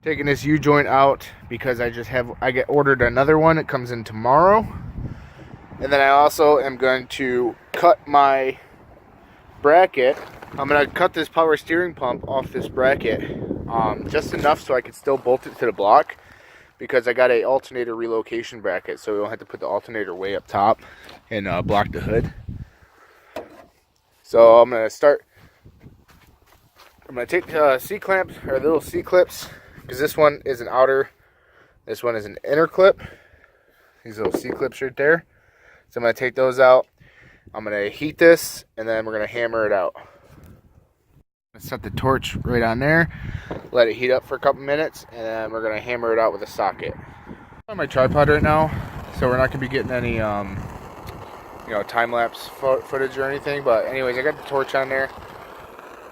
Taking this U-joint out because I get ordered another one. It comes in tomorrow. And then I also am going to cut my bracket. I'm going to cut this power steering pump off this bracket just enough so I can still bolt it to the block, because I got a alternator relocation bracket, so we don't have to put the alternator way up top and block the hood. So I'm going to take the C-clamps, or the little C-clips, because this one is an outer, this one is an inner clip. These little C-clips right there. So I'm going to take those out. I'm going to heat this, and then we're going to hammer it out. Set the torch right on there, let it heat up for a couple minutes, and then we're going to hammer it out with a socket. I'm on my tripod right now, so we're not going to be getting any time-lapse footage or anything. But anyways, I got the torch on there,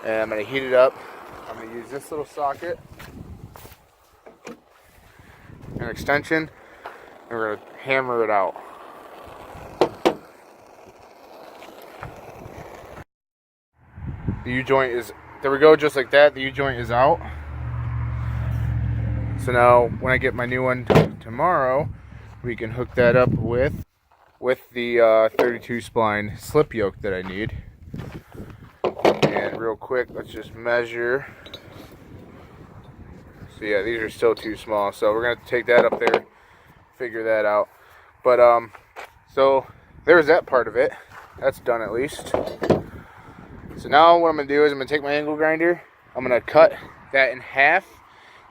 and I'm going to heat it up. I'm going to use this little socket, an extension, and we're going to hammer it out. The U-joint is, there we go, just like that. The U-joint is out. So now when I get my new one tomorrow, we can hook that up with the 32 spline slip yoke that I need. And real quick, let's just measure. So yeah, these are still too small, so we're gonna take that up there, figure that out. But so there's that part of it. That's done at least. So now what I'm going to do is I'm going to take my angle grinder, I'm going to cut that in half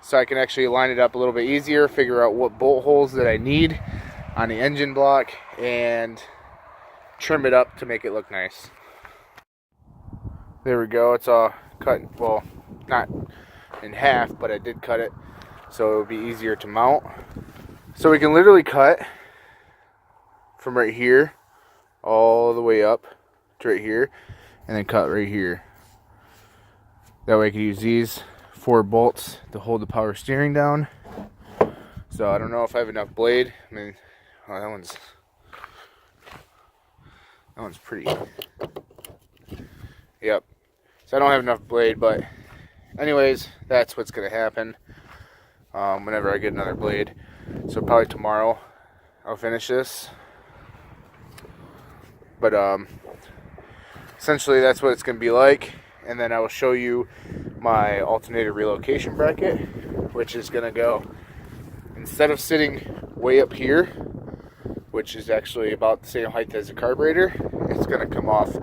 so I can actually line it up a little bit easier, figure out what bolt holes that I need on the engine block, and trim it up to make it look nice. There we go, it's all cut, well, not in half, but I did cut it so it would be easier to mount. So we can literally cut from right here all the way up to right here, and then cut right here. That way I can use these 4 bolts to hold the power steering down. So I don't know if I have enough blade. I mean, oh, that one's pretty. Yep. So I don't have enough blade, but anyways, that's what's gonna happen whenever I get another blade. So probably tomorrow I'll finish this. But essentially that's what it's going to be like, and then I will show you my alternator relocation bracket, which is going to go, instead of sitting way up here, which is actually about the same height as the carburetor, it's going to come off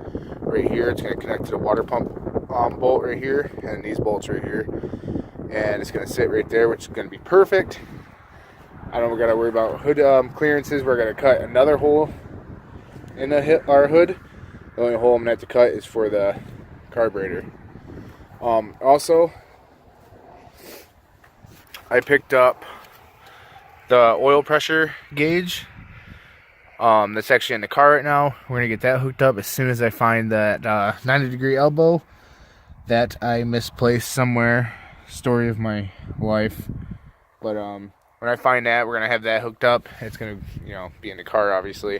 right here. It's going to connect to the water pump bolt right here, and these bolts right here, and it's going to sit right there, which is going to be perfect. I don't got to worry about hood clearances. We're going to cut another hole in our hood. The only hole I'm going to have to cut is for the carburetor. Also, I picked up the oil pressure gauge. That's actually in the car right now. We're going to get that hooked up as soon as I find that 90-degree elbow that I misplaced somewhere. Story of my life. But when I find that, we're going to have that hooked up. It's going to be in the car, obviously.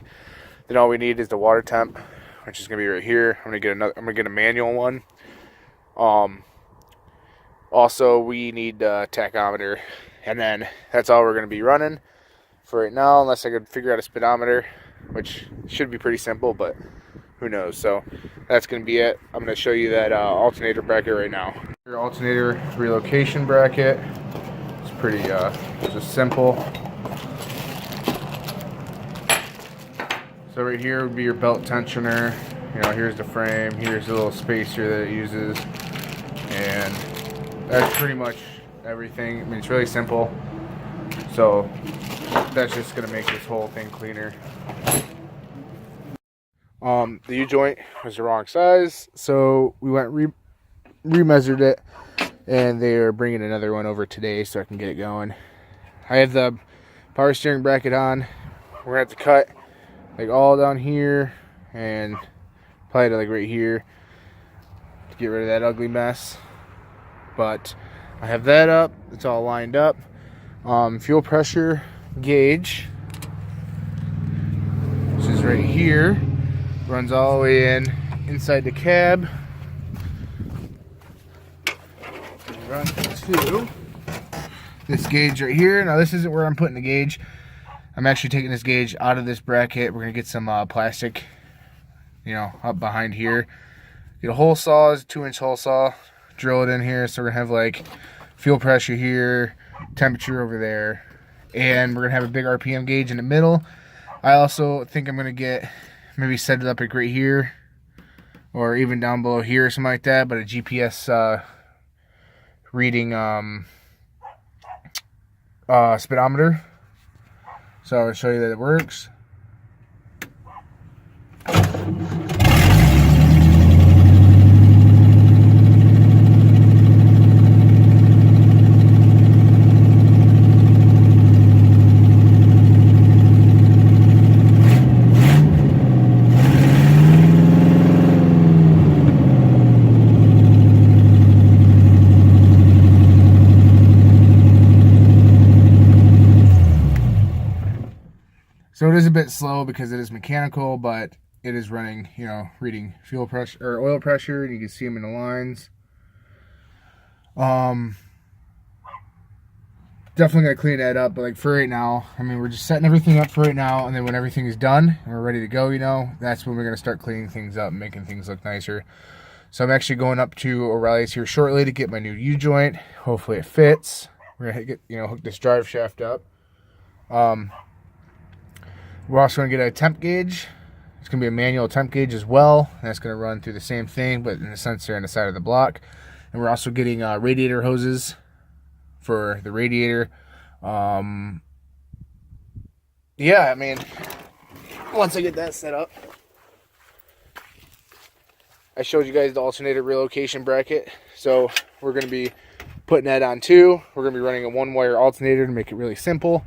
Then all we need is the water temp, which is gonna be right here. I'm gonna get a manual one. Also we need a tachometer, and then that's all we're gonna be running for right now, unless I could figure out a speedometer, which should be pretty simple, but who knows. So that's gonna be it. I'm gonna show you that alternator bracket right now. Your alternator relocation bracket. It's pretty just simple. So right here would be your belt tensioner. Here's the frame, here's the little spacer that it uses, and that's pretty much everything. I mean, it's really simple. So that's just gonna make this whole thing cleaner. The U-joint was the wrong size, so we went re-measured it, and they are bringing another one over today so I can get it going. I have the power steering bracket on. We're gonna have to cut like all down here and probably to like right here to get rid of that ugly mess. But I have that up, it's all lined up. Fuel pressure gauge, which is right here, runs all the way inside the cab. Run to this gauge right here. Now this isn't where I'm putting the gauge. I'm actually taking this gauge out of this bracket. We're gonna get some plastic, you know, up behind here. Get a hole saw, it's a 2-inch hole saw, drill it in here. So we're gonna have like fuel pressure here, temperature over there, and we're gonna have a big RPM gauge in the middle. I also think I'm gonna get, maybe set it up like right here, or even down below here or something like that, but a GPS reading speedometer. So I'll show you that it works. So it is a bit slow because it is mechanical, but it is running, you know, reading fuel pressure or oil pressure, and you can see them in the lines. Definitely gotta clean that up, but like for right now, I mean, we're just setting everything up for right now, and then when everything is done and we're ready to go, you know, that's when we're gonna start cleaning things up and making things look nicer. So I'm actually going up to O'Reilly's here shortly to get my new U-joint. Hopefully it fits. We're gonna get, you know, hook this drive shaft up. We're also going to get a temp gauge. It's going to be a manual temp gauge as well. And that's going to run through the same thing, but in a sensor on the side of the block. And we're also getting radiator hoses for the radiator. Yeah, I mean, once I get that set up. I showed you guys the alternator relocation bracket. So we're going to be putting that on too. We're going to be running a 1-wire alternator to make it really simple.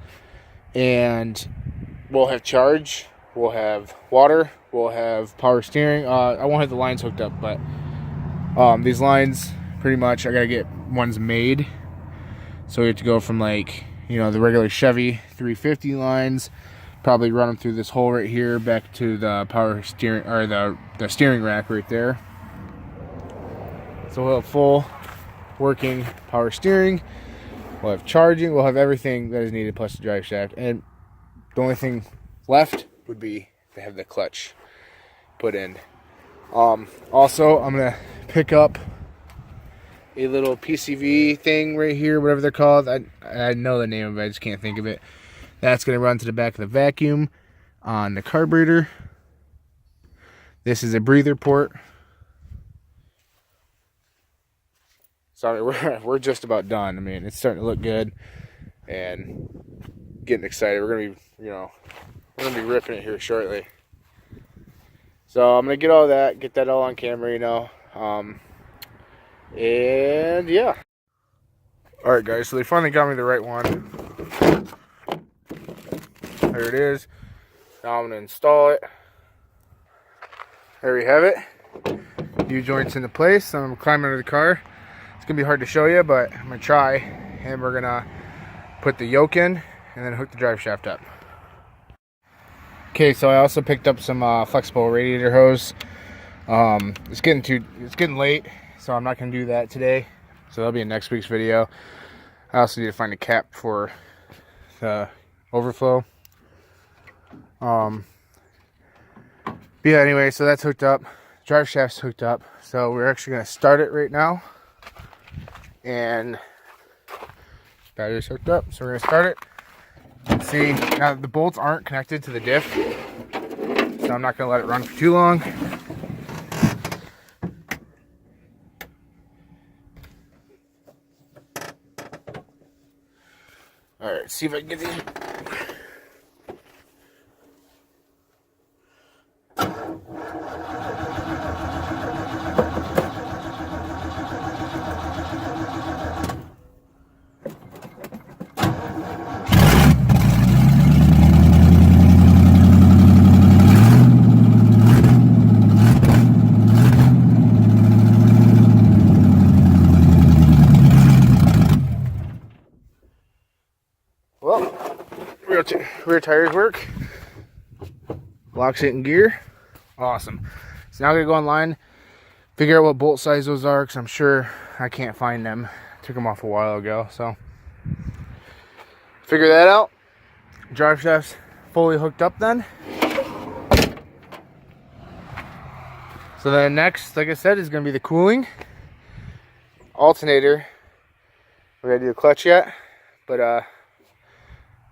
And we'll have charge, we'll have water, we'll have power steering. I won't have the lines hooked up, but these lines, pretty much, I gotta get ones made. So we have to go from, like, you know, the regular Chevy 350 lines, probably run them through this hole right here, back to the power steering, or the steering rack right there. So we'll have full working power steering, we'll have charging, we'll have everything that is needed plus the drive shaft. And the only thing left would be to have the clutch put in. Also, I'm going to pick up a little PCV thing right here, whatever they're called. I know the name of it, I just can't think of it. That's going to run to the back of the vacuum on the carburetor. This is a breather port. Sorry, we're just about done. I mean, it's starting to look good and getting excited. We're going to be, you know, we're going to be ripping it here shortly. So I'm going to get all that, get that all on camera, you know. And yeah. Alright guys, so they finally got me the right one. There it is. Now I'm going to install it. There we have it. U-joint's into place. I'm going to climb under the car. It's going to be hard to show you, but I'm going to try. And we're going to put the yoke in and then hook the drive shaft up. Okay, so I also picked up some flexible radiator hose. It's getting late, so I'm not going to do that today. So that'll be in next week's video. I also need to find a cap for the overflow. But yeah, anyway, so that's hooked up. Drive shaft's hooked up. So we're actually going to start it right now. And battery's hooked up, so we're going to start it. See, now the bolts aren't connected to the diff, so I'm not going to let it run for too long. Alright, see if I can get these. Well, rear tires work. Locks it in gear. Awesome. So now I'm going to go online, figure out what bolt size those are, because I'm sure I can't find them. Took them off a while ago. So figure that out. Drive shaft's fully hooked up then. So then next, like I said, is going to be the cooling. Alternator. We got to do the clutch yet, but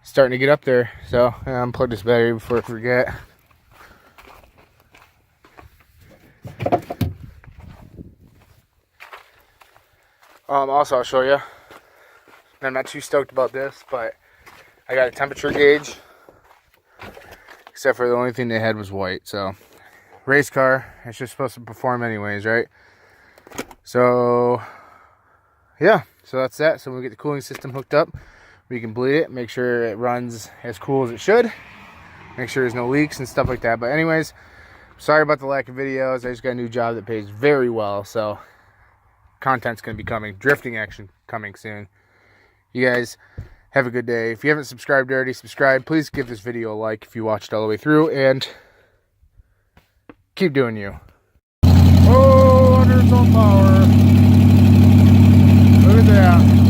starting to get up there. So unplug this battery before I forget. Also, I'll show you. I'm not too stoked about this, but I got a temperature gauge. Except for the only thing they had was white. So, race car, it's just supposed to perform anyways, right? So, yeah. So that's that. So when we get the cooling system hooked up, we can bleed it, make sure it runs as cool as it should. Make sure there's no leaks and stuff like that. But anyways, sorry about the lack of videos. I just got a new job that pays very well. So, content's going to be coming. Drifting action coming soon. You guys have a good day. If you haven't subscribed already, subscribe. Please give this video a like if you watched all the way through, and keep doing you. Oh, under its own power. Look at that.